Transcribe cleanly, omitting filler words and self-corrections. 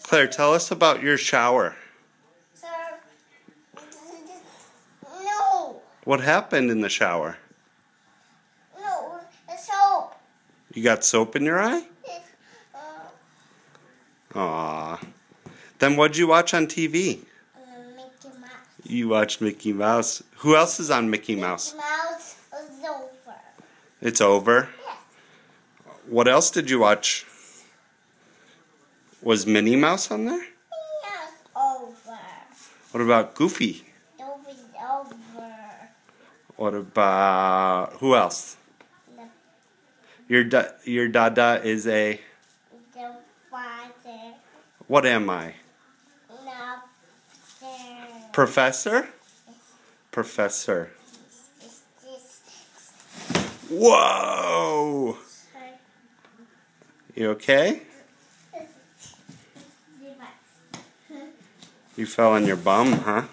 Claire, tell us about your shower. Sir, no. What happened in the shower? No, the soap. You got soap in your eye? Aww. Then what'd you watch on TV? Mickey Mouse. You watched Mickey Mouse. Who else is on Mickey Mouse? Mickey Mouse is over. It's over? Yes. What else did you watch? Was Minnie Mouse on there? Yes, over. What about Goofy? Goofy's over. What about... Who else? Your dada is a... The father. What am I? No, sir. Professor? Professor. This. Whoa! You okay? You fell on your bum, huh?